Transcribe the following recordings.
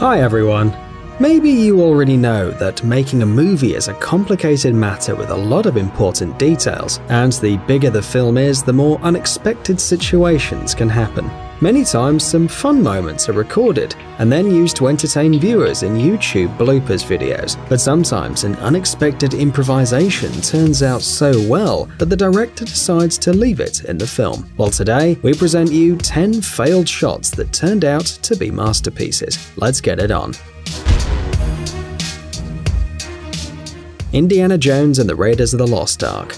Hi everyone! Maybe you already know that making a movie is a complicated matter with a lot of important details, and the bigger the film is, the more unexpected situations can happen. Many times some fun moments are recorded and then used to entertain viewers in YouTube bloopers videos, but sometimes an unexpected improvisation turns out so well that the director decides to leave it in the film. Well, today we present you 10 failed shots that turned out to be masterpieces. Let's get it on. Indiana Jones and the Raiders of the Lost Ark.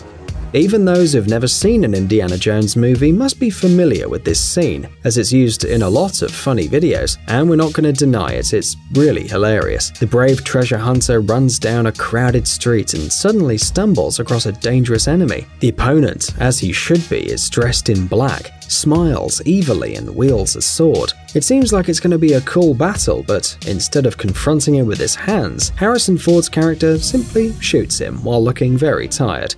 Even those who've never seen an Indiana Jones movie must be familiar with this scene, as it's used in a lot of funny videos, and we're not going to deny it, it's really hilarious. The brave treasure hunter runs down a crowded street and suddenly stumbles across a dangerous enemy. The opponent, as he should be, is dressed in black, smiles evilly and wields a sword. It seems like it's going to be a cool battle, but instead of confronting him with his hands, Harrison Ford's character simply shoots him while looking very tired.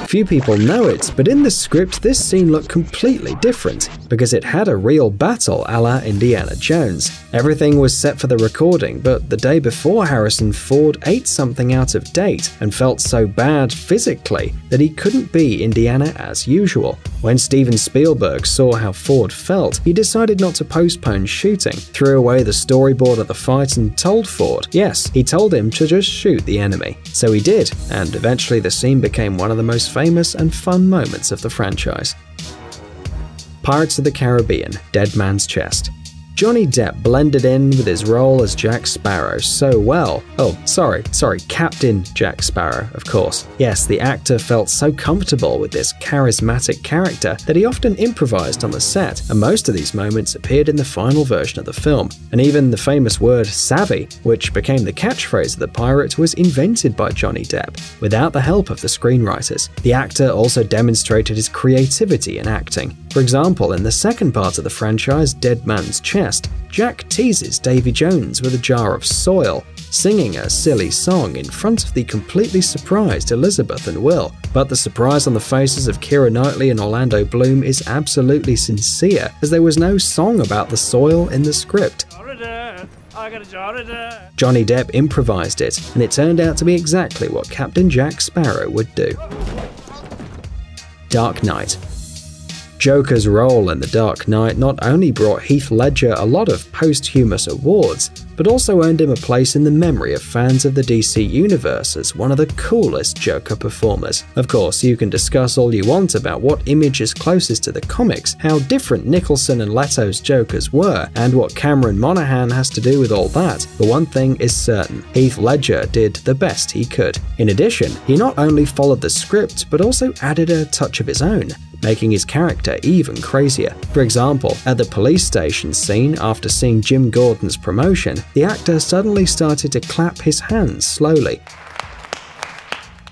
Few people know it, but in the script this scene looked completely different, because it had a real battle a la Indiana Jones. Everything was set for the recording, but the day before Harrison Ford ate something out of date and felt so bad physically that he couldn't be Indiana as usual. When Steven Spielberg saw how Ford felt, he decided not to postpone shooting, threw away the storyboard of the fight and told Ford, yes, he told him to just shoot the enemy. So he did, and eventually the scene became one of the most famous and fun moments of the franchise. Pirates of the Caribbean: Dead Man's Chest. Johnny Depp blended in with his role as Jack Sparrow so well. Oh, sorry, Captain Jack Sparrow, of course. Yes, the actor felt so comfortable with this charismatic character that he often improvised on the set, and most of these moments appeared in the final version of the film. And even the famous word savvy, which became the catchphrase of the pirate, was invented by Johnny Depp, without the help of the screenwriters. The actor also demonstrated his creativity in acting. For example, in the second part of the franchise, Dead Man's Chest, Jack teases Davy Jones with a jar of soil, singing a silly song in front of the completely surprised Elizabeth and Will. But the surprise on the faces of Keira Knightley and Orlando Bloom is absolutely sincere, as there was no song about the soil in the script. Johnny Depp improvised it, and it turned out to be exactly what Captain Jack Sparrow would do. Dark Knight. Joker's role in The Dark Knight not only brought Heath Ledger a lot of posthumous awards, but also earned him a place in the memory of fans of the DC Universe as one of the coolest Joker performers. Of course, you can discuss all you want about what image is closest to the comics, how different Nicholson and Leto's Jokers were, and what Cameron Monaghan has to do with all that, but one thing is certain: Heath Ledger did the best he could. In addition, he not only followed the script, but also added a touch of his own, making his character even crazier. For example, at the police station scene, after seeing Jim Gordon's promotion, the actor suddenly started to clap his hands slowly,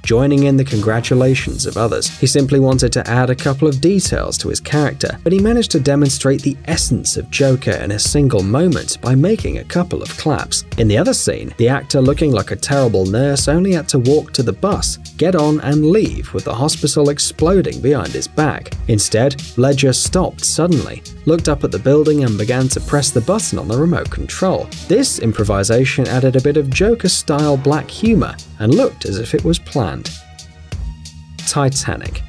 joining in the congratulations of others. He simply wanted to add a couple of details to his character, but he managed to demonstrate the essence of Joker in a single moment by making a couple of claps. In the other scene, the actor, looking like a terrible nurse, only had to walk to the bus, get on and leave with the hospital exploding behind his back. Instead, Ledger stopped suddenly, looked up at the building and began to press the button on the remote control. This improvisation added a bit of Joker-style black humor and looked as if it was planned. Titanic.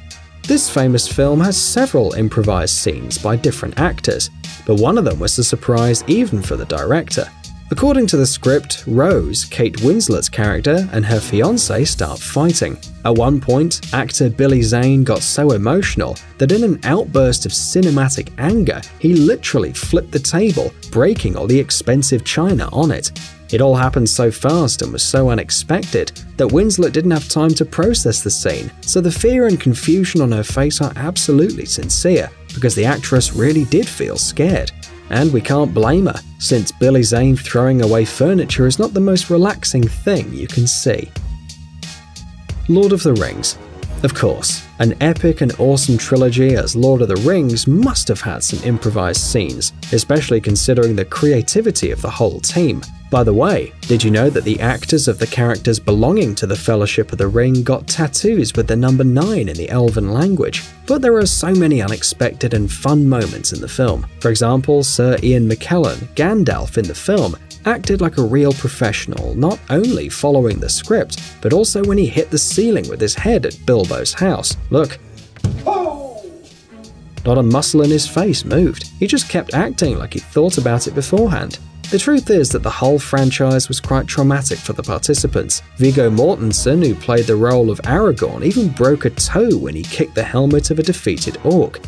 This famous film has several improvised scenes by different actors, but one of them was a surprise even for the director. According to the script, Rose, Kate Winslet's character, and her fiancé start fighting. At one point, actor Billy Zane got so emotional that in an outburst of cinematic anger, he literally flipped the table, breaking all the expensive china on it. It all happened so fast and was so unexpected that Winslet didn't have time to process the scene, so the fear and confusion on her face are absolutely sincere, because the actress really did feel scared. And we can't blame her, since Billy Zane throwing away furniture is not the most relaxing thing you can see. Lord of the Rings. Of course, an epic and awesome trilogy as Lord of the Rings must have had some improvised scenes, especially considering the creativity of the whole team. By the way, did you know that the actors of the characters belonging to the Fellowship of the Ring got tattoos with the number 9 in the Elven language? But there are so many unexpected and fun moments in the film. For example, Sir Ian McKellen, Gandalf in the film, acted like a real professional, not only following the script, but also when he hit the ceiling with his head at Bilbo's house. Look. Not a muscle in his face moved. He just kept acting like he thought about it beforehand. The truth is that the whole franchise was quite traumatic for the participants. Viggo Mortensen, who played the role of Aragorn, even broke a toe when he kicked the helmet of a defeated orc.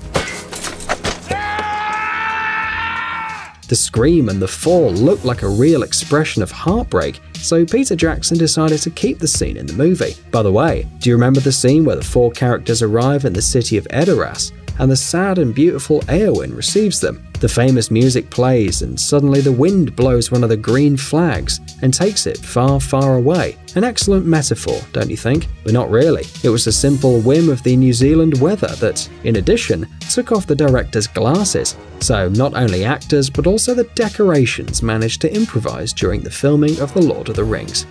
The scream and the fall looked like a real expression of heartbreak, so Peter Jackson decided to keep the scene in the movie. By the way, do you remember the scene where the 4 characters arrive in the city of Edoras, and the sad and beautiful Éowyn receives them? The famous music plays, and suddenly the wind blows one of the green flags and takes it far, far away. An excellent metaphor, don't you think? But not really. It was a simple whim of the New Zealand weather that, in addition, took off the director's glasses. So not only actors, but also the decorations managed to improvise during the filming of The Lord of the Rings.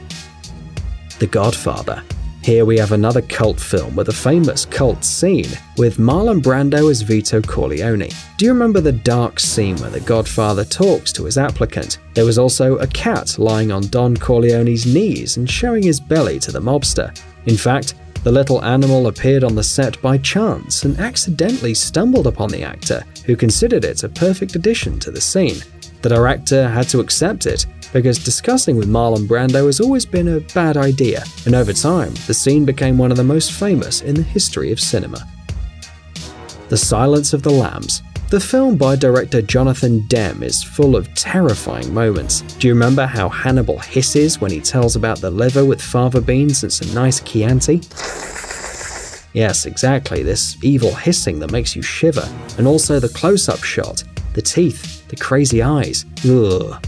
The Godfather. Here we have another cult film with a famous cult scene, with Marlon Brando as Vito Corleone. Do you remember the dark scene where the Godfather talks to his applicant? There was also a cat lying on Don Corleone's knees and showing his belly to the mobster. In fact, the little animal appeared on the set by chance and accidentally stumbled upon the actor, who considered it a perfect addition to the scene. The director had to accept it, because discussing with Marlon Brando has always been a bad idea, and over time, the scene became one of the most famous in the history of cinema. The Silence of the Lambs. The film by director Jonathan Demme is full of terrifying moments. Do you remember how Hannibal hisses when he tells about the liver with fava beans and some nice Chianti? Yes, exactly, this evil hissing that makes you shiver, and also the close-up shot, the teeth, the crazy eyes. Ugh.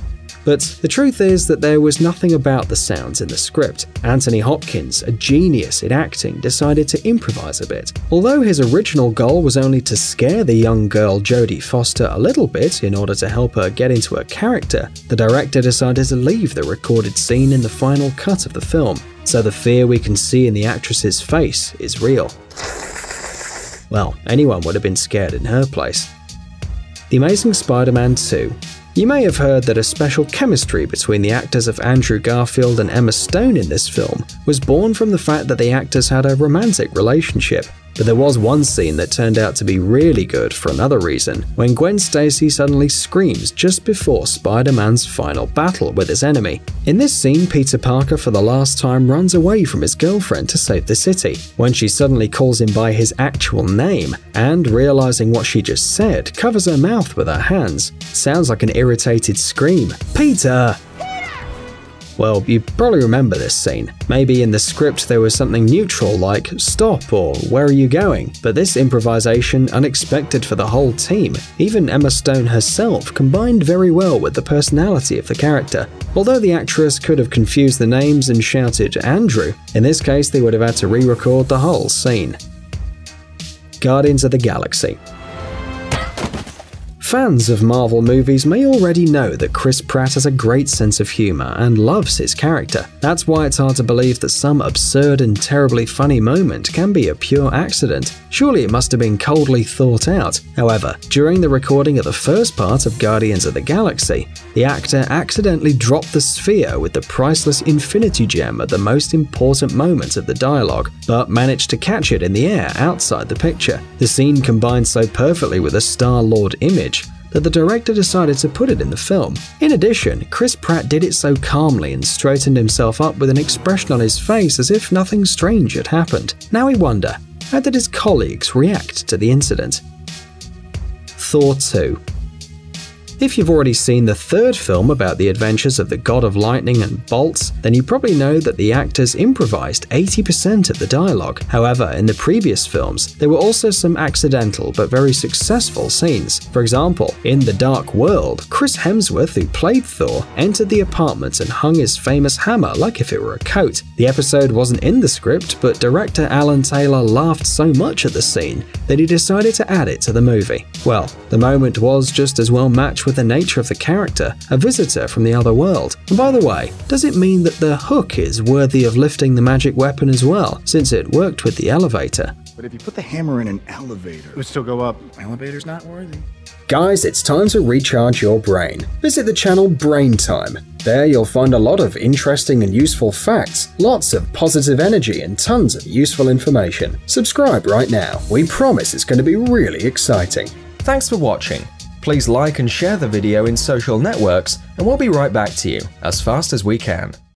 But the truth is that there was nothing about the sounds in the script. Anthony Hopkins, a genius in acting, decided to improvise a bit. Although his original goal was only to scare the young girl Jodie Foster a little bit in order to help her get into her character, the director decided to leave the recorded scene in the final cut of the film, so the fear we can see in the actress's face is real. Well, anyone would have been scared in her place. The Amazing Spider-Man 2. You may have heard that a special chemistry between the actors of Andrew Garfield and Emma Stone in this film was born from the fact that the actors had a romantic relationship. But there was one scene that turned out to be really good for another reason, when Gwen Stacy suddenly screams just before Spider-Man's final battle with his enemy. In this scene, Peter Parker for the last time runs away from his girlfriend to save the city, when she suddenly calls him by his actual name, and realizing what she just said, covers her mouth with her hands. Sounds like an irritated scream. Peter! Well, you probably remember this scene. Maybe in the script there was something neutral like "stop" or "where are you going?" But this improvisation, unexpected for the whole team, even Emma Stone herself, combined very well with the personality of the character. Although the actress could have confused the names and shouted "Andrew," in this case they would have had to re-record the whole scene. Guardians of the Galaxy. Fans of Marvel movies may already know that Chris Pratt has a great sense of humor and loves his character. That's why it's hard to believe that some absurd and terribly funny moment can be a pure accident. Surely it must have been coldly thought out. However, during the recording of the first part of Guardians of the Galaxy, the actor accidentally dropped the sphere with the priceless Infinity Gem at the most important moment of the dialogue, but managed to catch it in the air outside the picture. The scene combined so perfectly with the Star-Lord image that the director decided to put it in the film. In addition, Chris Pratt did it so calmly and straightened himself up with an expression on his face as if nothing strange had happened. Now we wonder, how did his colleagues react to the incident? Thor 2. If you've already seen the third film about the adventures of the God of Lightning and Bolts, then you probably know that the actors improvised 80% of the dialogue. However, in the previous films, there were also some accidental but very successful scenes. For example, in The Dark World, Chris Hemsworth, who played Thor, entered the apartment and hung his famous hammer like if it were a coat. The episode wasn't in the script, but director Alan Taylor laughed so much at the scene that he decided to add it to the movie. Well, the moment was just as well matched with the nature of the character, a visitor from the other world. And by the way, does it mean that the hook is worthy of lifting the magic weapon as well, since it worked with the elevator? But if you put the hammer in an elevator, it would still go up. Elevator's not worthy. Guys, it's time to recharge your brain. Visit the channel Brain Time. There you'll find a lot of interesting and useful facts, lots of positive energy and tons of useful information. Subscribe right now. We promise it's going to be really exciting. Thanks for watching. Please like and share the video in social networks, and we'll be right back to you as fast as we can.